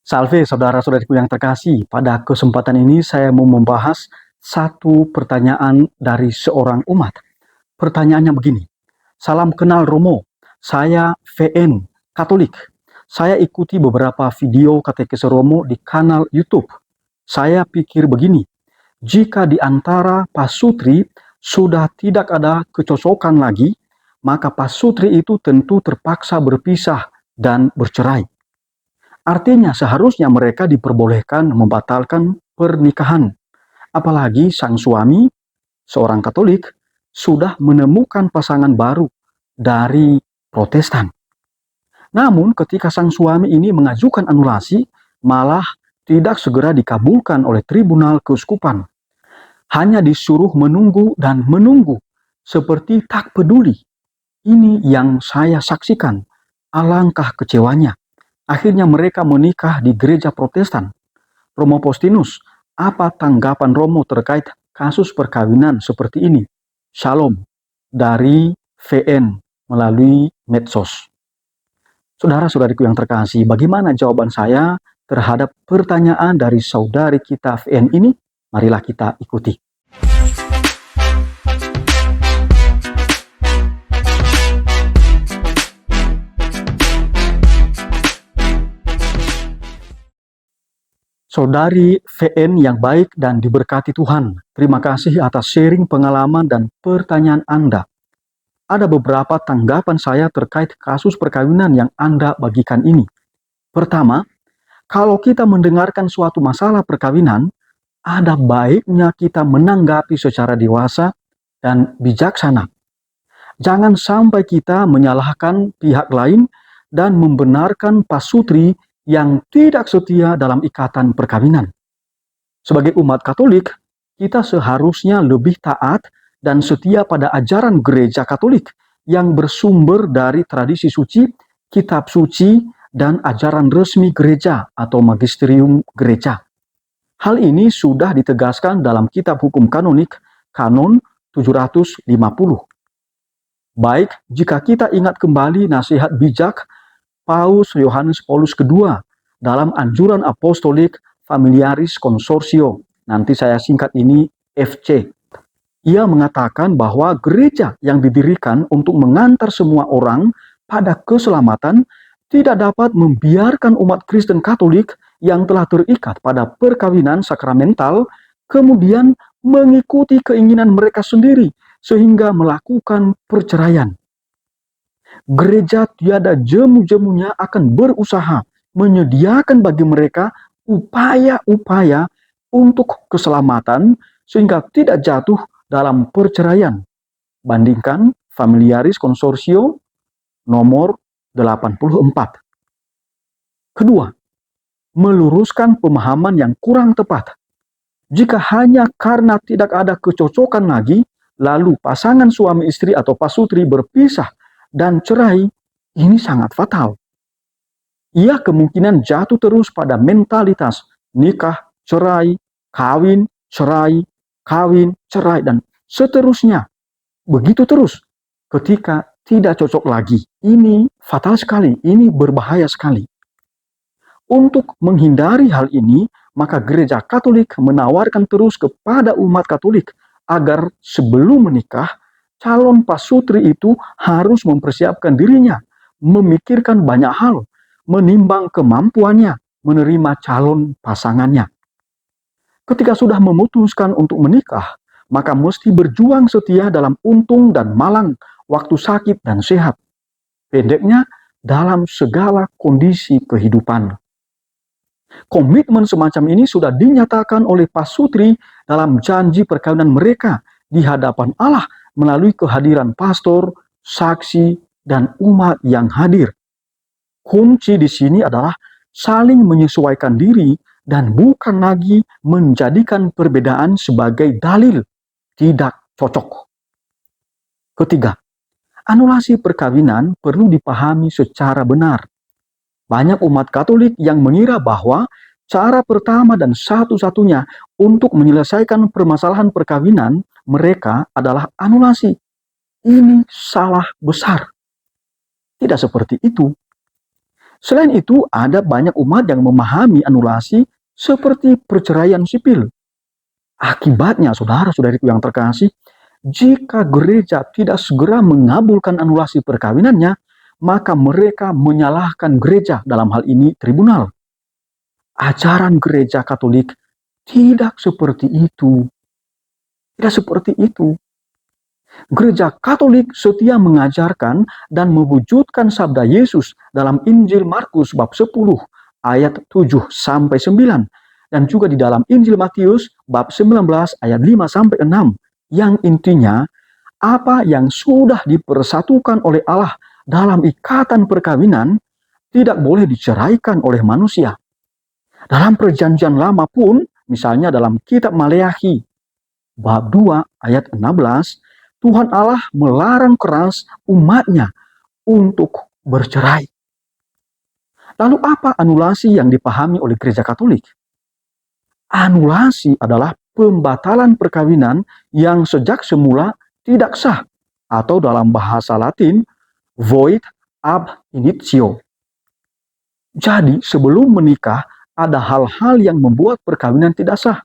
Salve saudara-saudariku yang terkasih, pada kesempatan ini saya mau membahas satu pertanyaan dari seorang umat. Pertanyaannya begini, salam kenal Romo, saya VN, Katolik. Saya ikuti beberapa video katekese Romo di kanal YouTube. Saya pikir begini, jika di antara pasutri sudah tidak ada kecocokan lagi, maka pasutri itu tentu terpaksa berpisah dan bercerai. Artinya seharusnya mereka diperbolehkan membatalkan pernikahan. Apalagi sang suami, seorang Katolik, sudah menemukan pasangan baru dari Protestan. Namun ketika sang suami ini mengajukan anulasi, malah tidak segera dikabulkan oleh tribunal keuskupan. Hanya disuruh menunggu dan menunggu, seperti tak peduli. Ini yang saya saksikan, alangkah kecewanya. Akhirnya mereka menikah di gereja Protestan. Romo Postinus, apa tanggapan Romo terkait kasus perkawinan seperti ini? Shalom dari VN melalui medsos. Saudara-saudariku yang terkasih, bagaimana jawaban saya terhadap pertanyaan dari saudari kita VN ini? Marilah kita ikuti. Saudari VN yang baik dan diberkati Tuhan, terima kasih atas sharing pengalaman dan pertanyaan Anda. Ada beberapa tanggapan saya terkait kasus perkawinan yang Anda bagikan ini. Pertama, kalau kita mendengarkan suatu masalah perkawinan, ada baiknya kita menanggapi secara dewasa dan bijaksana. Jangan sampai kita menyalahkan pihak lain dan membenarkan pasutri yang tidak setia dalam ikatan perkawinan. Sebagai umat Katolik, kita seharusnya lebih taat dan setia pada ajaran gereja Katolik yang bersumber dari tradisi suci, kitab suci, dan ajaran resmi gereja atau magisterium gereja. Hal ini sudah ditegaskan dalam kitab hukum kanonik, Kanon 750. Baik, jika kita ingat kembali nasihat bijak Paus Yohanes Paulus II dalam anjuran apostolik Familiaris Consortio, nanti saya singkat ini FC. Ia mengatakan bahwa gereja yang didirikan untuk mengantar semua orang pada keselamatan tidak dapat membiarkan umat Kristen Katolik yang telah terikat pada perkawinan sakramental kemudian mengikuti keinginan mereka sendiri sehingga melakukan perceraian. Gereja tiada jemu-jemunya akan berusaha menyediakan bagi mereka upaya-upaya untuk keselamatan sehingga tidak jatuh dalam perceraian. Bandingkan Familiaris Consortio nomor 84. Kedua, meluruskan pemahaman yang kurang tepat. Jika hanya karena tidak ada kecocokan lagi, lalu pasangan suami istri atau pasutri berpisah dan cerai, ini sangat fatal. Ia kemungkinan jatuh terus pada mentalitas nikah, cerai, kawin, cerai, dan seterusnya. Begitu terus. Ketika tidak cocok lagi, ini fatal sekali, ini berbahaya sekali. Untuk menghindari hal ini, maka gereja Katolik menawarkan terus kepada umat Katolik agar sebelum menikah, calon pasutri itu harus mempersiapkan dirinya, memikirkan banyak hal, menimbang kemampuannya menerima calon pasangannya. Ketika sudah memutuskan untuk menikah, maka mesti berjuang setia dalam untung dan malang, waktu sakit dan sehat. Pendeknya, dalam segala kondisi kehidupan. Komitmen semacam ini sudah dinyatakan oleh pasutri dalam janji perkawinan mereka di hadapan Allah melalui kehadiran pastor, saksi, dan umat yang hadir. Kunci di sini adalah saling menyesuaikan diri dan bukan lagi menjadikan perbedaan sebagai dalil tidak cocok. Ketiga, anulasi perkawinan perlu dipahami secara benar. Banyak umat Katolik yang mengira bahwa cara pertama dan satu-satunya untuk menyelesaikan permasalahan perkawinan mereka adalah anulasi. Ini salah besar. Tidak seperti itu. Selain itu, ada banyak umat yang memahami anulasi seperti perceraian sipil. Akibatnya, saudara-saudariku yang terkasih, jika gereja tidak segera mengabulkan anulasi perkawinannya, maka mereka menyalahkan gereja, dalam hal ini tribunal. Ajaran gereja Katolik tidak seperti itu. Tidak seperti itu. Gereja Katolik setia mengajarkan dan mewujudkan sabda Yesus dalam Injil Markus bab 10 ayat 7 sampai 9 dan juga di dalam Injil Matius bab 19 ayat 5 sampai 6 yang intinya apa yang sudah dipersatukan oleh Allah dalam ikatan perkawinan tidak boleh diceraikan oleh manusia. Dalam perjanjian lama pun, misalnya dalam kitab Maleakhi bab 2 ayat 16, Tuhan Allah melarang keras umatnya untuk bercerai. Lalu apa anulasi yang dipahami oleh gereja Katolik? Anulasi adalah pembatalan perkawinan yang sejak semula tidak sah, atau dalam bahasa Latin, void ab initio. Jadi sebelum menikah ada hal-hal yang membuat perkawinan tidak sah.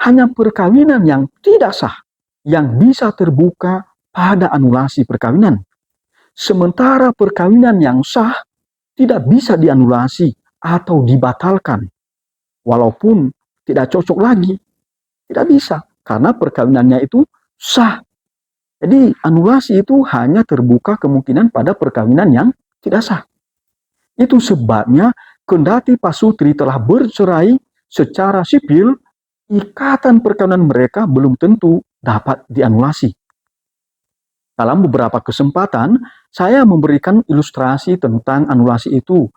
Hanya perkawinan yang tidak sah yang bisa terbuka pada anulasi perkawinan. Sementara perkawinan yang sah tidak bisa dianulasi atau dibatalkan. Walaupun tidak cocok lagi, tidak bisa. Karena perkawinannya itu sah. Jadi anulasi itu hanya terbuka kemungkinan pada perkawinan yang tidak sah. Itu sebabnya kendati pasutri telah bercerai secara sipil, ikatan perkawinan mereka belum tentu dapat dianulasi. Dalam beberapa kesempatan, saya memberikan ilustrasi tentang anulasi itu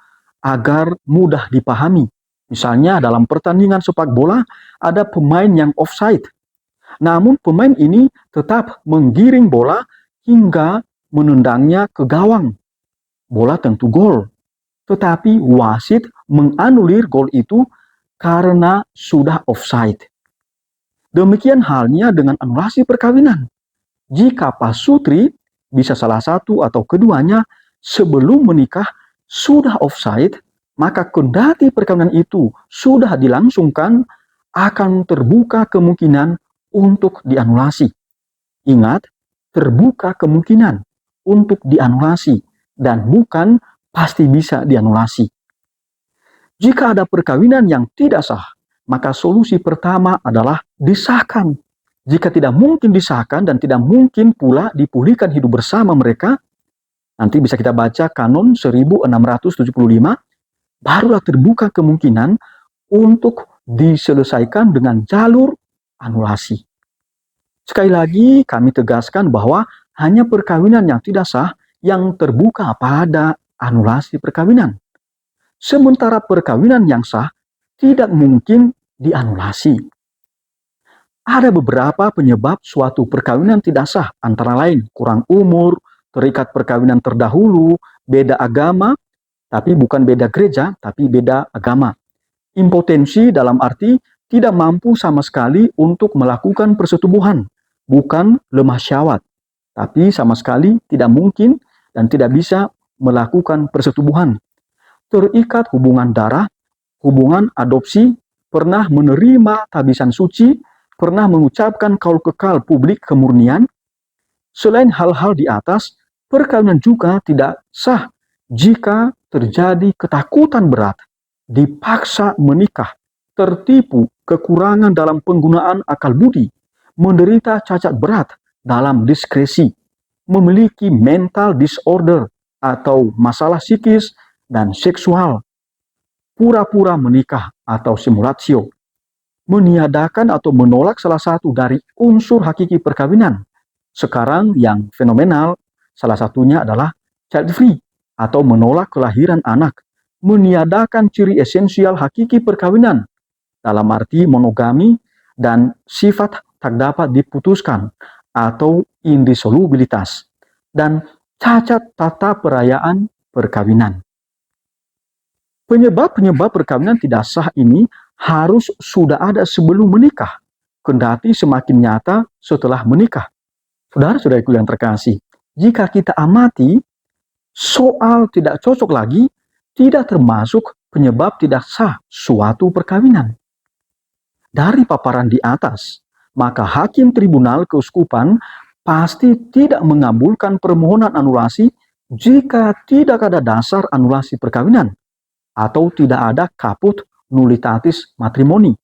agar mudah dipahami. Misalnya dalam pertandingan sepak bola, ada pemain yang offside. Namun pemain ini tetap menggiring bola hingga menendangnya ke gawang. Bola tentu gol. Tetapi wasit menganulir gol itu karena sudah offside. Demikian halnya dengan anulasi perkawinan. Jika pasutri, bisa salah satu atau keduanya, sebelum menikah sudah offside, maka kendati perkawinan itu sudah dilangsungkan, akan terbuka kemungkinan untuk dianulasi. Ingat, terbuka kemungkinan untuk dianulasi, dan bukan pasti bisa dianulasi. Jika ada perkawinan yang tidak sah, maka solusi pertama adalah disahkan. Jika tidak mungkin disahkan dan tidak mungkin pula dipulihkan hidup bersama mereka, nanti bisa kita baca Kanon 1675, barulah terbuka kemungkinan untuk diselesaikan dengan jalur anulasi. Sekali lagi kami tegaskan bahwa hanya perkawinan yang tidak sah yang terbuka pada anulasi perkawinan. Sementara perkawinan yang sah tidak mungkin dianulasi. Ada beberapa penyebab suatu perkawinan tidak sah, antara lain kurang umur, terikat perkawinan terdahulu, beda agama, tapi bukan beda gereja, tapi beda agama. Impotensi dalam arti tidak mampu sama sekali untuk melakukan persetubuhan, bukan lemah syahwat, tapi sama sekali tidak mungkin dan tidak bisa melakukan persetubuhan. Terikat hubungan darah, hubungan adopsi, pernah menerima tabisan suci, pernah mengucapkan kaul kekal publik kemurnian. Selain hal-hal di atas, perkawinan juga tidak sah jika terjadi ketakutan berat, dipaksa menikah, tertipu, kekurangan dalam penggunaan akal budi, menderita cacat berat dalam diskresi, memiliki mental disorder atau masalah psikis dan seksual, pura-pura menikah atau simulatio, meniadakan atau menolak salah satu dari unsur hakiki perkawinan. Sekarang yang fenomenal, salah satunya adalah child free atau menolak kelahiran anak, meniadakan ciri esensial hakiki perkawinan, dalam arti monogami dan sifat tak dapat diputuskan atau indisolubilitas, dan cacat tata perayaan perkawinan. Penyebab-penyebab perkawinan tidak sah ini harus sudah ada sebelum menikah, kendati semakin nyata setelah menikah. Saudara-saudariku yang terkasih, jika kita amati soal tidak cocok lagi, tidak termasuk penyebab tidak sah suatu perkawinan. Dari paparan di atas, maka hakim tribunal keuskupan pasti tidak mengabulkan permohonan anulasi jika tidak ada dasar anulasi perkawinan atau tidak ada caput nullitatis matrimoni.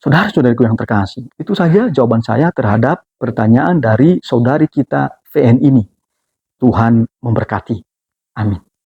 Saudara-saudariku yang terkasih, itu saja jawaban saya terhadap pertanyaan dari saudari kita VN ini. Tuhan memberkati. Amin.